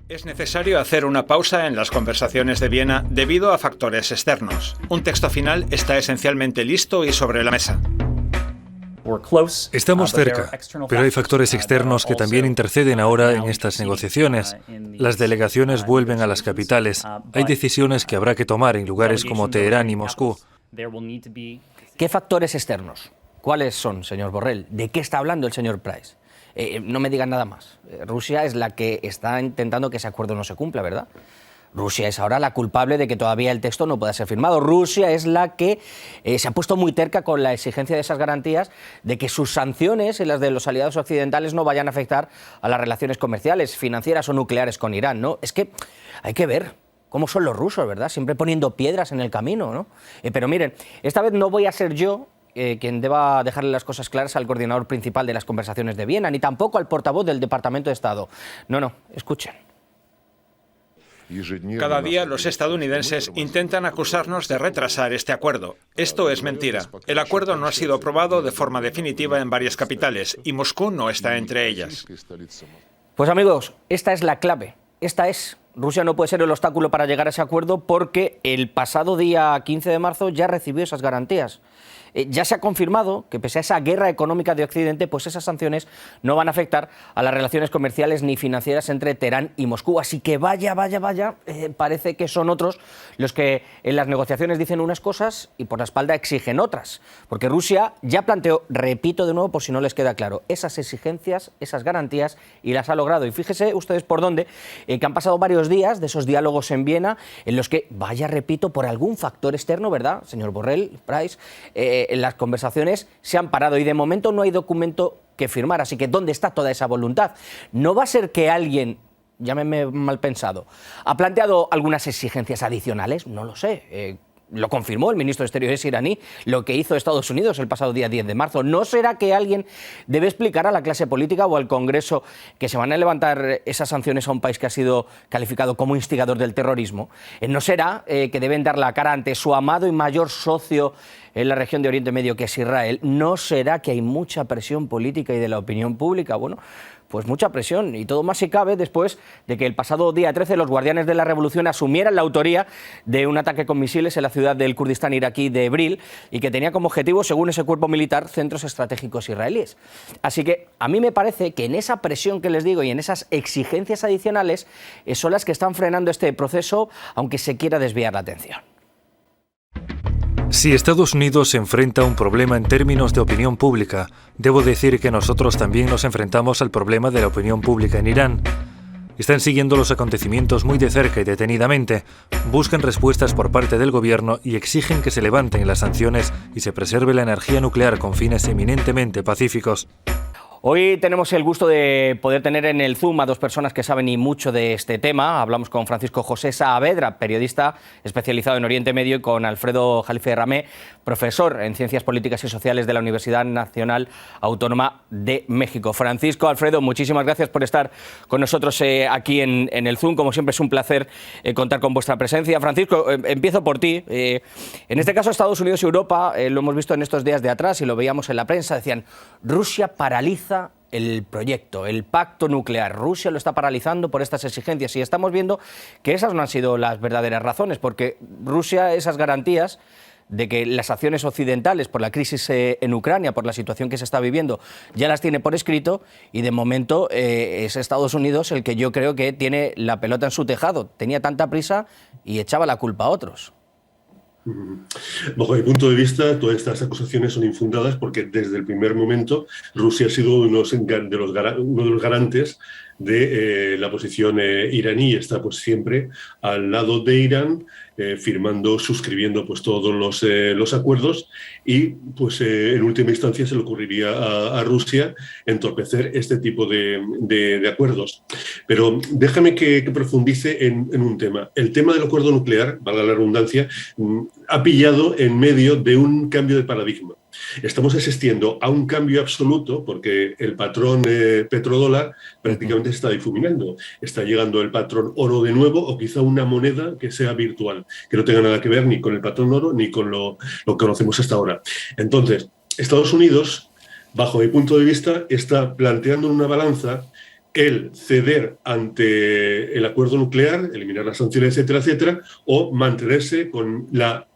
Es necesario hacer una pausa en las conversaciones de Viena debido a factores externos. Un texto final está esencialmente listo y sobre la mesa. Estamos cerca, pero hay factores externos que también interceden ahora en estas negociaciones. Las delegaciones vuelven a las capitales. Hay decisiones que habrá que tomar en lugares como Teherán y Moscú. ¿Qué factores externos? ¿Cuáles son, señor Borrell? ¿De qué está hablando el señor Price? No me digan nada más. Rusia es la que está intentando que ese acuerdo no se cumpla, ¿verdad? Rusia es ahora la culpable de que todavía el texto no pueda ser firmado. Rusia es la que se ha puesto muy terca con la exigencia de esas garantías de que sus sanciones y las de los aliados occidentales no vayan a afectar a las relaciones comerciales, financieras o nucleares con Irán, ¿no? Es que hay que ver cómo son los rusos, ¿verdad? Siempre poniendo piedras en el camino, ¿no? Pero miren, esta vez no voy a ser yo quien deba dejarle las cosas claras al coordinador principal de las conversaciones de Viena, ni tampoco al portavoz del Departamento de Estado. No, escuchen. Cada día los estadounidenses intentan acusarnos de retrasar este acuerdo. Esto es mentira. El acuerdo no ha sido aprobado de forma definitiva en varias capitales y Moscú no está entre ellas. Pues amigos, esta es la clave. Rusia no puede ser el obstáculo para llegar a ese acuerdo porque el pasado día 15 de marzo ya recibió esas garantías. Ya se ha confirmado que pese a esa guerra económica de Occidente, pues esas sanciones no van a afectar a las relaciones comerciales ni financieras entre Teherán y Moscú. Así que vaya, parece que son otros los que en las negociaciones dicen unas cosas y por la espalda exigen otras. Porque Rusia ya planteó, repito de nuevo por si no les queda claro, esas exigencias, esas garantías y las ha logrado. Y fíjese ustedes por dónde, que han pasado varios días de esos diálogos en Viena en los que, repito, por algún factor externo, ¿verdad, señor Borrell, Price? Las conversaciones se han parado y de momento no hay documento que firmar. Así que ¿dónde está toda esa voluntad? ¿No va a ser que alguien, llámeme mal pensado, ha planteado algunas exigencias adicionales? No lo sé. Lo confirmó el ministro de Exteriores iraní, lo que hizo Estados Unidos el pasado día 10 de marzo. ¿No será que alguien debe explicar a la clase política o al Congreso que se van a levantar esas sanciones a un país que ha sido calificado como instigador del terrorismo? ¿No será que deben dar la cara ante su amado y mayor socio en la región de Oriente Medio, que es Israel? ¿No será que hay mucha presión política y de la opinión pública? Bueno, pues mucha presión, y todo más si cabe después de que el pasado día 13 los guardianes de la revolución asumieran la autoría de un ataque con misiles en la ciudad del Kurdistán iraquí de Ebril y que tenía como objetivo, según ese cuerpo militar, centros estratégicos israelíes. Así que a mí me parece que en esa presión que les digo y en esas exigencias adicionales son las que están frenando este proceso, aunque se quiera desviar la atención. Si Estados Unidos se enfrenta a un problema en términos de opinión pública, debo decir que nosotros también nos enfrentamos al problema de la opinión pública en Irán. Están siguiendo los acontecimientos muy de cerca y detenidamente, buscan respuestas por parte del gobierno y exigen que se levanten las sanciones y se preserve la energía nuclear con fines eminentemente pacíficos. Hoy tenemos el gusto de poder tener en el Zoom a dos personas que saben y mucho de este tema. Hablamos con Francisco José Saavedra, periodista especializado en Oriente Medio, y con Alfredo Jalife Ramé, profesor en Ciencias Políticas y Sociales de la Universidad Nacional Autónoma de México. Francisco, Alfredo, muchísimas gracias por estar con nosotros aquí en el Zoom. Como siempre es un placer contar con vuestra presencia. Francisco, empiezo por ti. En este caso Estados Unidos y Europa, lo hemos visto en estos días de atrás y lo veíamos en la prensa, decían: Rusia paraliza el proyecto, el pacto nuclear. Rusia lo está paralizando por estas exigencias y estamos viendo que esas no han sido las verdaderas razones, porque Rusia, esas garantías de que las acciones occidentales por la crisis en Ucrania, por la situación que se está viviendo, ya las tiene por escrito, y de momento es Estados Unidos el que yo creo que tiene la pelota en su tejado. Tenía tanta prisa y echaba la culpa a otros. Bajo mi punto de vista, todas estas acusaciones son infundadas porque desde el primer momento Rusia ha sido uno de los garantes de la posición iraní. Está pues siempre al lado de Irán, suscribiendo pues todos los acuerdos, y pues en última instancia se le ocurriría a Rusia entorpecer este tipo de acuerdos. Pero déjame que profundice en un tema. El tema del acuerdo nuclear, valga la redundancia, ha pillado en medio de un cambio de paradigma. Estamos asistiendo a un cambio absoluto porque el patrón petrodólar prácticamente se está difuminando. Está llegando el patrón oro de nuevo, o quizá una moneda que sea virtual, que no tenga nada que ver ni con el patrón oro ni con lo que conocemos hasta ahora. Entonces, Estados Unidos, bajo mi punto de vista, está planteando una balanza el ceder ante el acuerdo nuclear, eliminar las sanciones, etcétera, etcétera, o mantenerse con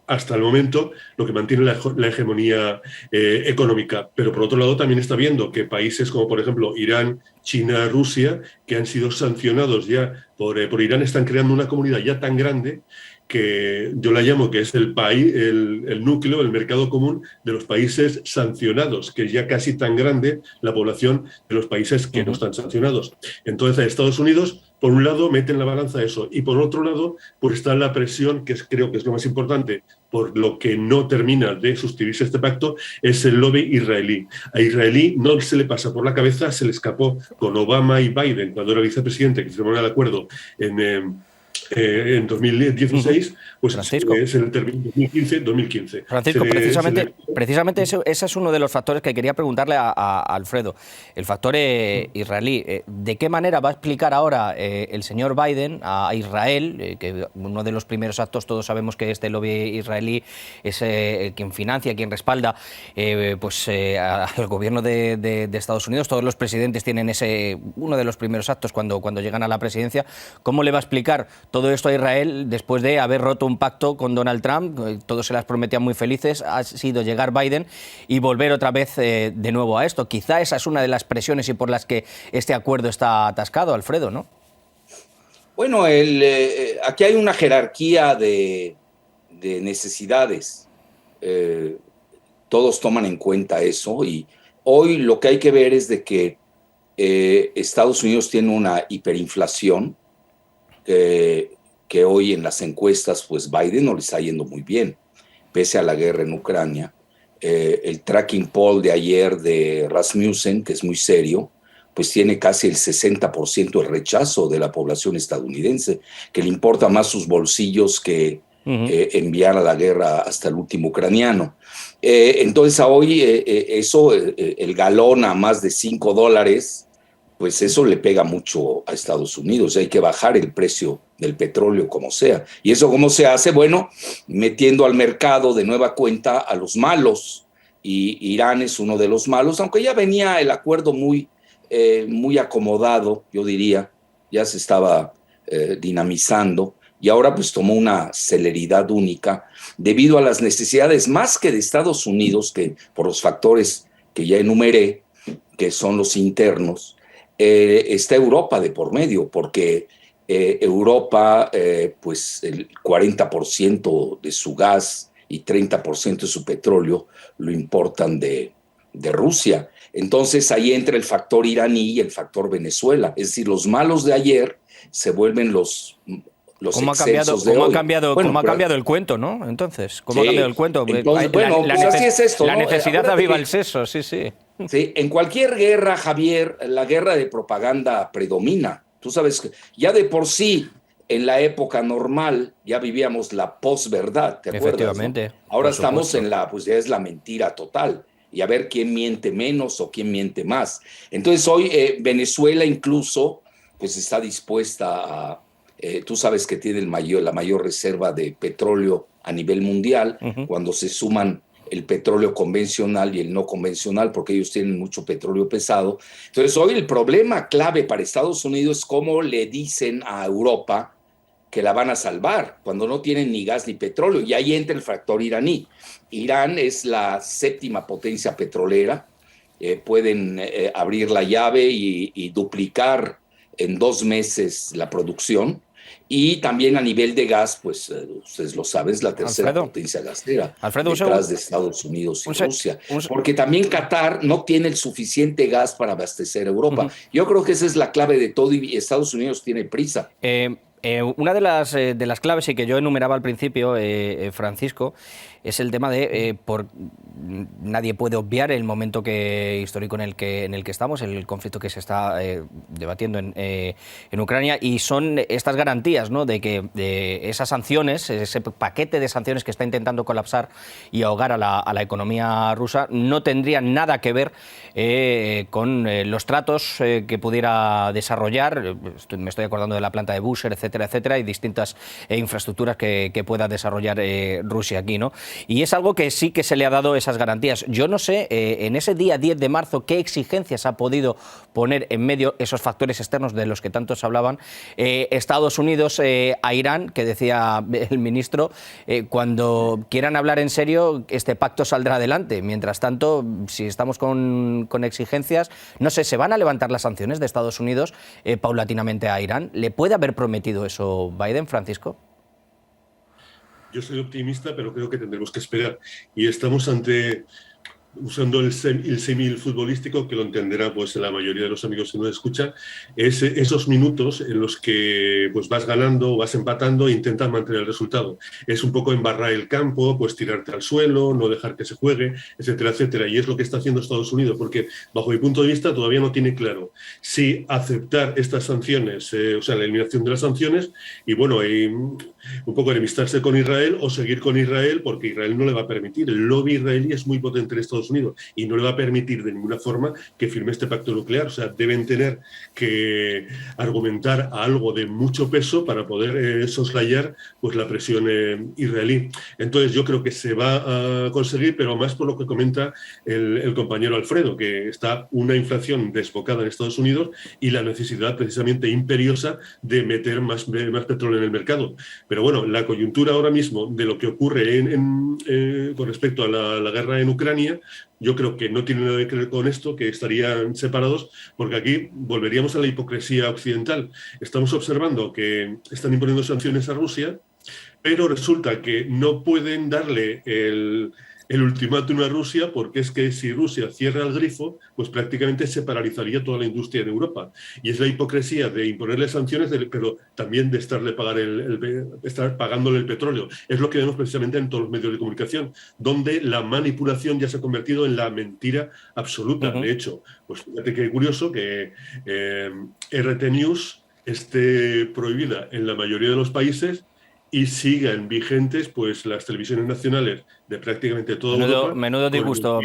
hasta el momento, lo que mantiene la hegemonía económica. Pero por otro lado también está viendo que países como por ejemplo Irán, China, Rusia, que han sido sancionados ya por Irán, están creando una comunidad ya tan grande que yo la llamo que es el país, el núcleo, el mercado común de los países sancionados, que es ya casi tan grande la población de los países que no están sancionados. Entonces, Estados Unidos, por un lado, mete en la balanza eso, y por otro lado, pues está la presión, que creo que es lo más importante, por lo que no termina de suscribirse este pacto, es el lobby israelí. A Israelí no se le pasa por la cabeza, se le escapó con Obama y Biden, cuando era vicepresidente, que firmaron el acuerdo en 2016, pues Francisco. es en el término 2015. Francisco, precisamente ese es uno de los factores que quería preguntarle a Alfredo. El factor israelí. ¿De qué manera va a explicar ahora el señor Biden a Israel, que uno de los primeros actos, todos sabemos que este lobby israelí es quien financia, quien respalda al gobierno de Estados Unidos? Todos los presidentes tienen uno de los primeros actos cuando llegan a la presidencia. ¿Cómo le va a explicar todo esto a Israel después de haber roto un pacto con Donald Trump? Todos se las prometían muy felices, ha sido llegar Biden y volver otra vez de nuevo a esto. Quizá esa es una de las presiones y por las que este acuerdo está atascado, Alfredo, ¿no? Bueno, aquí hay una jerarquía de necesidades. Todos toman en cuenta eso y hoy lo que hay que ver es de que Estados Unidos tiene una hiperinflación que hoy en las encuestas pues Biden no le está yendo muy bien, pese a la guerra en Ucrania. El tracking poll de ayer de Rasmussen, que es muy serio, pues tiene casi el 60% de rechazo de la población estadounidense, que le importa más sus bolsillos que enviar a la guerra hasta el último ucraniano. Entonces hoy el galón a más de $5, pues eso le pega mucho a Estados Unidos. Hay que bajar el precio del petróleo como sea. ¿Y eso cómo se hace? Bueno, metiendo al mercado de nueva cuenta a los malos. Y Irán es uno de los malos, aunque ya venía el acuerdo muy acomodado, yo diría. Ya se estaba dinamizando. Y ahora pues tomó una celeridad única debido a las necesidades más que de Estados Unidos, que por los factores que ya enumeré, que son los internos, está Europa de por medio, porque Europa, pues el 40% de su gas y 30% de su petróleo lo importan de Rusia. Entonces ahí entra el factor iraní y el factor Venezuela. Es decir, los malos de ayer se vuelven los ¿Cómo ha cambiado el cuento, no? Entonces, ¿cómo ha cambiado el cuento? Así es esto, la ¿no? necesidad aviva el seso, sí. Sí, en cualquier guerra, Javier, la guerra de propaganda predomina. Tú sabes que ya de por sí, en la época normal, ya vivíamos la posverdad, ¿te acuerdas? Efectivamente. ¿No? Ahora estamos pues ya es la mentira total. Y a ver quién miente menos o quién miente más. Entonces hoy Venezuela incluso pues está dispuesta a... tú sabes que tiene la mayor reserva de petróleo a nivel mundial, cuando se suman el petróleo convencional y el no convencional, porque ellos tienen mucho petróleo pesado. Entonces, hoy el problema clave para Estados Unidos es cómo le dicen a Europa que la van a salvar, cuando no tienen ni gas ni petróleo. Y ahí entra el factor iraní. Irán es la 7ª potencia petrolera. Pueden abrir la llave y duplicar en 2 meses la producción. Y también a nivel de gas, pues ustedes lo saben, es la 3ª potencia gasera detrás de Estados Unidos y Rusia. Porque también Qatar no tiene el suficiente gas para abastecer a Europa. Yo creo que esa es la clave de todo y Estados Unidos tiene prisa. Una de las claves y que yo enumeraba al principio, Francisco, es el tema de nadie puede obviar el momento histórico en el que estamos, el conflicto que se está debatiendo en Ucrania, y son estas garantías, ¿no?, de que esas sanciones, ese paquete de sanciones que está intentando colapsar y ahogar a la economía rusa, no tendrían nada que ver con los tratos que pudiera desarrollar. Me estoy acordando de la planta de Bushehr, etcétera, etcétera, etcétera, y distintas infraestructuras que pueda desarrollar Rusia aquí, ¿no? Y es algo que sí que se le ha dado esas garantías. Yo no sé, en ese día 10 de marzo, qué exigencias ha podido poner en medio esos factores externos de los que tantos hablaban Estados Unidos a Irán, que decía el ministro, cuando quieran hablar en serio, este pacto saldrá adelante. Mientras tanto, si estamos con exigencias, no sé, ¿se van a levantar las sanciones de Estados Unidos paulatinamente a Irán? ¿Le puede haber prometido eso Biden, Francisco? Yo soy optimista, pero creo que tendremos que esperar. Y estamos usando el símil futbolístico, que lo entenderá pues la mayoría de los amigos que nos escuchan, es esos minutos en los que pues vas ganando, vas empatando e intentas mantener el resultado. Es un poco embarrar el campo, pues tirarte al suelo, no dejar que se juegue, etcétera, etcétera. Y es lo que está haciendo Estados Unidos, porque bajo mi punto de vista todavía no tiene claro si aceptar estas sanciones, o sea, la eliminación de las sanciones, y bueno, un poco enemistarse con Israel o seguir con Israel, porque Israel no le va a permitir. El lobby israelí es muy potente en Estados Unidos y no le va a permitir de ninguna forma que firme este pacto nuclear. O sea, deben tener que argumentar algo de mucho peso para poder soslayar pues, la presión israelí. Entonces yo creo que se va a conseguir, pero más por lo que comenta el compañero Alfredo, que está una inflación desbocada en Estados Unidos y la necesidad precisamente imperiosa de meter más petróleo en el mercado. Pero bueno, la coyuntura ahora mismo de lo que ocurre con respecto a la guerra en Ucrania, yo creo que no tiene nada que ver con esto, que estarían separados, porque aquí volveríamos a la hipocresía occidental. Estamos observando que están imponiendo sanciones a Rusia, pero resulta que no pueden darle el ultimátum a Rusia, porque es que si Rusia cierra el grifo, pues prácticamente se paralizaría toda la industria en Europa. Y es la hipocresía de imponerle sanciones, pero también de estar pagándole el petróleo. Es lo que vemos precisamente en todos los medios de comunicación, donde la manipulación ya se ha convertido en la mentira absoluta. De hecho, pues fíjate qué curioso que RT News esté prohibida en la mayoría de los países y sigan vigentes pues las televisiones nacionales de prácticamente toda Europa. Menudo disgusto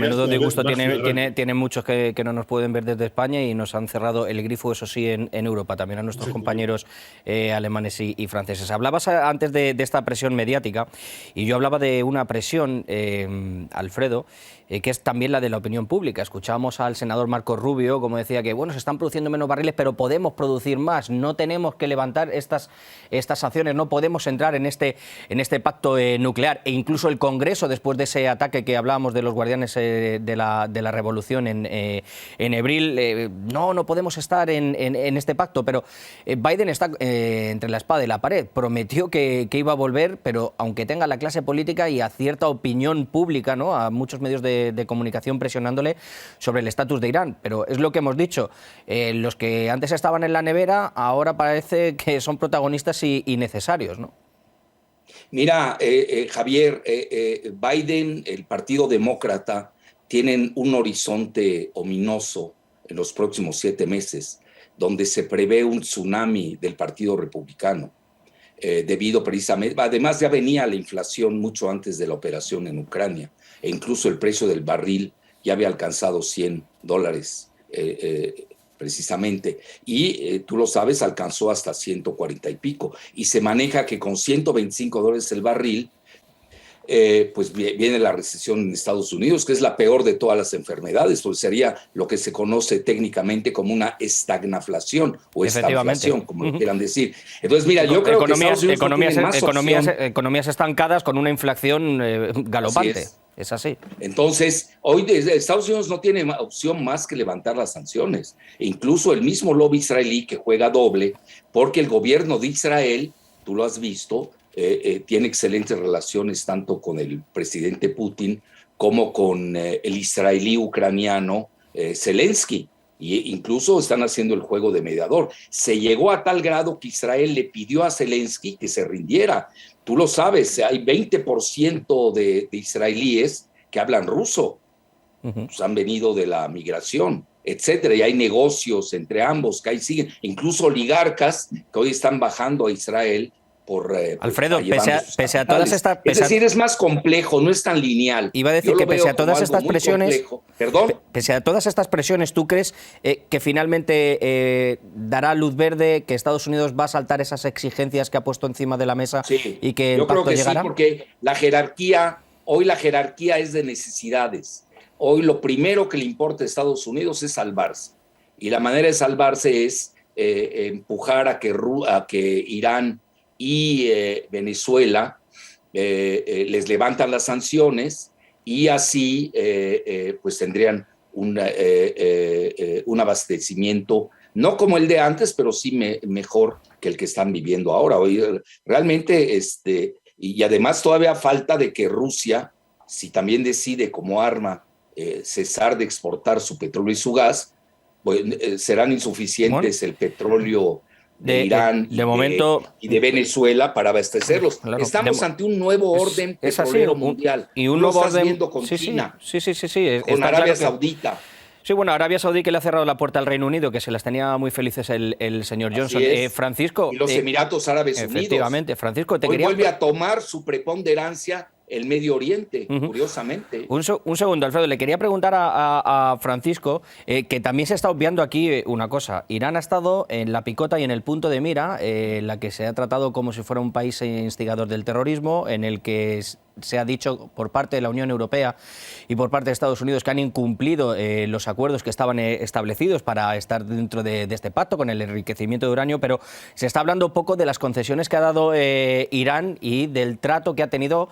tienen muchos que no nos pueden ver desde España y nos han cerrado el grifo, eso sí, en Europa, también a nuestros compañeros alemanes y franceses. Hablabas antes de esta presión mediática y yo hablaba de una presión, Alfredo, que es también la de la opinión pública. Escuchábamos al senador Marco Rubio, como decía, que bueno, se están produciendo menos barriles, pero podemos producir más, no tenemos que levantar estas sanciones, no podemos entrar en este pacto nuclear, e incluso el Congreso, después de ese ataque que hablábamos de los guardianes de la revolución en Hebril, no podemos estar en este pacto, pero Biden está entre la espada y la pared. Prometió que iba a volver, pero aunque tenga la clase política y a cierta opinión pública, ¿no?, a muchos medios de comunicación presionándole sobre el estatus de Irán, pero es lo que hemos dicho, los que antes estaban en la nevera ahora parece que son protagonistas y necesarios, ¿no? Mira, Javier, Biden, el Partido Demócrata, tienen un horizonte ominoso en los próximos 7 meses, donde se prevé un tsunami del Partido Republicano, debido precisamente, además ya venía la inflación mucho antes de la operación en Ucrania, e incluso el precio del barril ya había alcanzado $100, precisamente, y tú lo sabes, alcanzó hasta 140 y pico, y se maneja que con $125 el barril, pues viene la recesión en Estados Unidos, que es la peor de todas las enfermedades, pues sería lo que se conoce técnicamente como una estagflación o estagflación, como lo quieran decir. Entonces, mira, yo creo que economías estancadas con una inflación galopante. Es así. Entonces, hoy Estados Unidos no tiene opción más que levantar las sanciones. E incluso el mismo lobby israelí, que juega doble, porque el gobierno de Israel, tú lo has visto, tiene excelentes relaciones tanto con el presidente Putin como con el israelí ucraniano Zelensky. E incluso están haciendo el juego de mediador. Se llegó a tal grado que Israel le pidió a Zelensky que se rindiera. Tú lo sabes, hay 20% de israelíes que hablan ruso. Pues han venido de la migración, etcétera, y hay negocios entre ambos que ahí siguen, incluso oligarcas que hoy están bajando a Israel Alfredo, pese a todas estas... Es decir, es más complejo, no es tan lineal. Iba a decir que pese a todas estas presiones... ¿Perdón? Pese a todas estas presiones, ¿tú crees que finalmente dará luz verde, que Estados Unidos va a saltar esas exigencias que ha puesto encima de la mesa y que el pacto llegará? Sí, porque hoy la jerarquía es de necesidades. Hoy lo primero que le importa a Estados Unidos es salvarse. Y la manera de salvarse es empujar a que Irán y Venezuela les levantan las sanciones y así pues tendrían un abastecimiento, no como el de antes, pero sí mejor que el que están viviendo ahora. Hoy realmente, y además todavía falta de que Rusia, si también decide como arma cesar de exportar su petróleo y su gas, pues serán insuficientes el petróleo de Irán y de Venezuela para abastecerlos. Claro, estamos ante un nuevo orden petrolero mundial. Y un nuevo orden viendo con China, con Arabia Saudita. Sí, bueno, Arabia Saudí que le ha cerrado la puerta al Reino Unido, que se las tenía muy felices el señor Johnson. Francisco... Y los Emiratos Árabes Unidos. Efectivamente. Francisco, hoy vuelve a tomar su preponderancia el Medio Oriente, curiosamente. Un segundo, Alfredo, le quería preguntar a Francisco, que también se está obviando aquí una cosa. Irán ha estado en la picota y en el punto de mira, la que se ha tratado como si fuera un país instigador del terrorismo, en el que se ha dicho por parte de la Unión Europea y por parte de Estados Unidos que han incumplido los acuerdos que estaban establecidos para estar dentro de este pacto con el enriquecimiento de uranio, pero se está hablando poco de las concesiones que ha dado Irán y del trato que ha tenido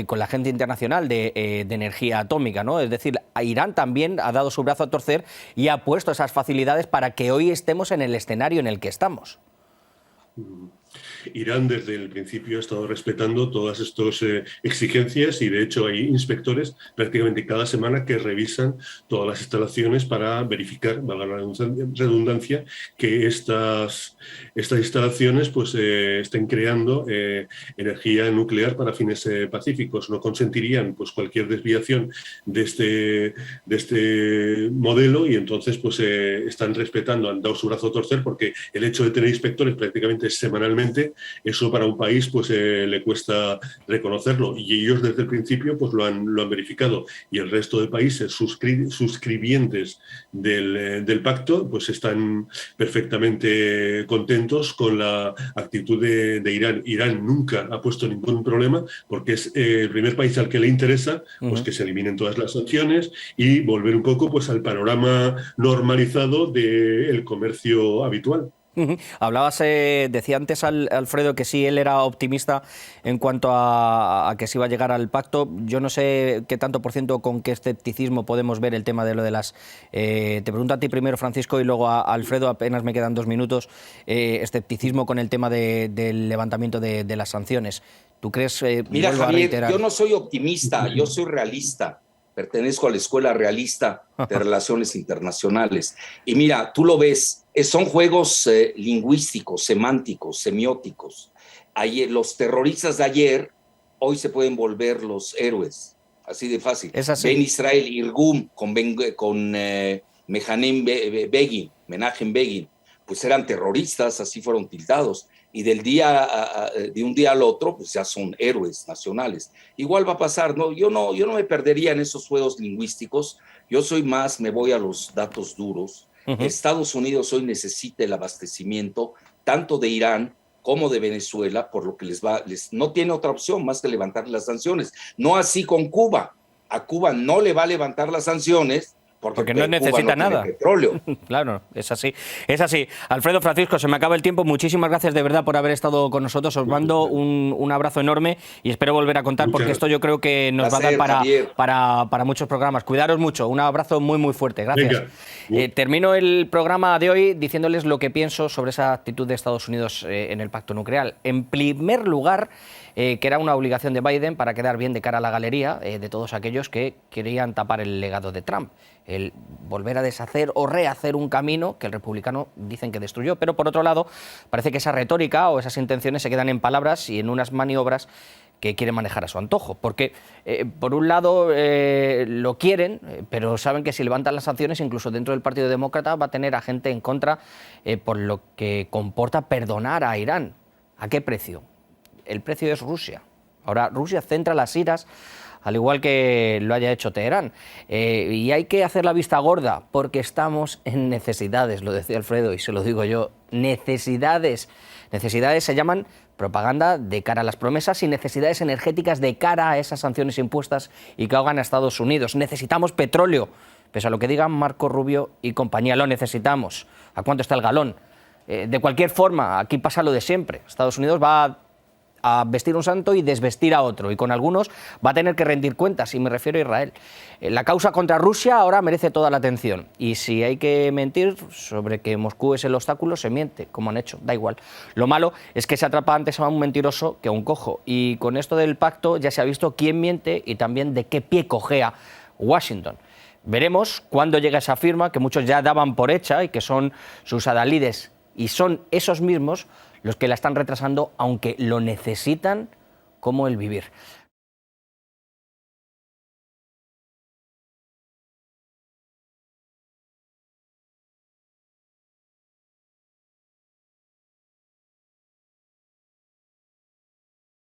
con la gente internacional de energía atómica, ¿no? Es decir, Irán también ha dado su brazo a torcer y ha puesto esas facilidades para que hoy estemos en el escenario en el que estamos. Irán desde el principio ha estado respetando todas estas exigencias y de hecho hay inspectores prácticamente cada semana que revisan todas las instalaciones para verificar, valga la redundancia, que estas instalaciones pues estén creando energía nuclear para fines pacíficos. No consentirían pues cualquier desviación de este modelo y entonces pues están respetando, han dado su brazo a torcer porque el hecho de tener inspectores prácticamente semanalmente, eso para un país pues le cuesta reconocerlo y ellos desde el principio pues lo han verificado y el resto de países suscribientes del pacto pues están perfectamente contentos con la actitud de Irán. Irán nunca ha puesto ningún problema porque es el primer país al que le interesa pues que se eliminen todas las sanciones y volver un poco pues al panorama normalizado del comercio habitual. Hablabas, decía antes Alfredo que sí, él era optimista en cuanto a que se iba a llegar al pacto. Yo no sé qué tanto por ciento, con qué escepticismo podemos ver el tema de lo de las... te pregunto a ti primero, Francisco, y luego a Alfredo, apenas me quedan 2 minutos, escepticismo con el tema del levantamiento de las sanciones. ¿Tú crees? Mira, Javier, yo no soy optimista, yo soy realista. Pertenezco a la escuela realista de relaciones internacionales. Y mira, tú lo ves, son juegos lingüísticos, semánticos, semióticos. Ayer, los terroristas de ayer, hoy se pueden volver los héroes. Así de fácil. Es así. Ben Israel Irgum con Menachem Begin, pues eran terroristas, así fueron tildados. Y de un día al otro, pues ya son héroes nacionales. Igual va a pasar, ¿no? Yo no me perdería en esos juegos lingüísticos. Yo me voy a los datos duros. Estados Unidos hoy necesita el abastecimiento tanto de Irán como de Venezuela, por lo que no tiene otra opción más que levantar las sanciones. No así con Cuba. A Cuba no le va a levantar las sanciones porque no necesita nada. Petróleo. Claro, es así. Es así. Alfredo, Francisco, se me acaba el tiempo. Muchísimas gracias de verdad por haber estado con nosotros. Os mando un abrazo enorme y espero volver a contar porque esto yo creo que nos va a dar para muchos programas. Cuidaros mucho. Un abrazo muy, muy fuerte. Gracias. Termino el programa de hoy diciéndoles lo que pienso sobre esa actitud de Estados Unidos en el pacto nuclear. En primer lugar, que era una obligación de Biden para quedar bien de cara a la galería de todos aquellos que querían tapar el legado de Trump. El volver a deshacer o rehacer un camino que el republicano dicen que destruyó. Pero por otro lado, parece que esa retórica o esas intenciones se quedan en palabras y en unas maniobras que quieren manejar a su antojo. Porque, por un lado, lo quieren, pero saben que si levantan las sanciones, incluso dentro del Partido Demócrata, va a tener a gente en contra por lo que comporta perdonar a Irán. ¿A qué precio? el precio es Rusia. Ahora, Rusia centra las iras, al igual que lo haya hecho Teherán. Y hay que hacer la vista gorda, porque estamos en necesidades, lo decía Alfredo y se lo digo yo, necesidades. Necesidades se llaman propaganda de cara a las promesas y necesidades energéticas de cara a esas sanciones impuestas y que ahogan a Estados Unidos. Necesitamos petróleo, pese a lo que digan Marco Rubio y compañía, lo necesitamos. ¿A cuánto está el galón? De cualquier forma, aquí pasa lo de siempre. Estados Unidos va a vestir un santo y desvestir a otro, y con algunos va a tener que rendir cuentas, y me refiero a Israel. La causa contra Rusia ahora merece toda la atención, y si hay que mentir sobre que Moscú es el obstáculo, se miente, como han hecho, da igual. Lo malo es que se atrapa antes a un mentiroso que a un cojo, y con esto del pacto ya se ha visto quién miente y también de qué pie cojea Washington. Veremos cuándo llega esa firma, que muchos ya daban por hecha y que son sus adalides, y son esos mismos los que la están retrasando, aunque lo necesitan como el vivir.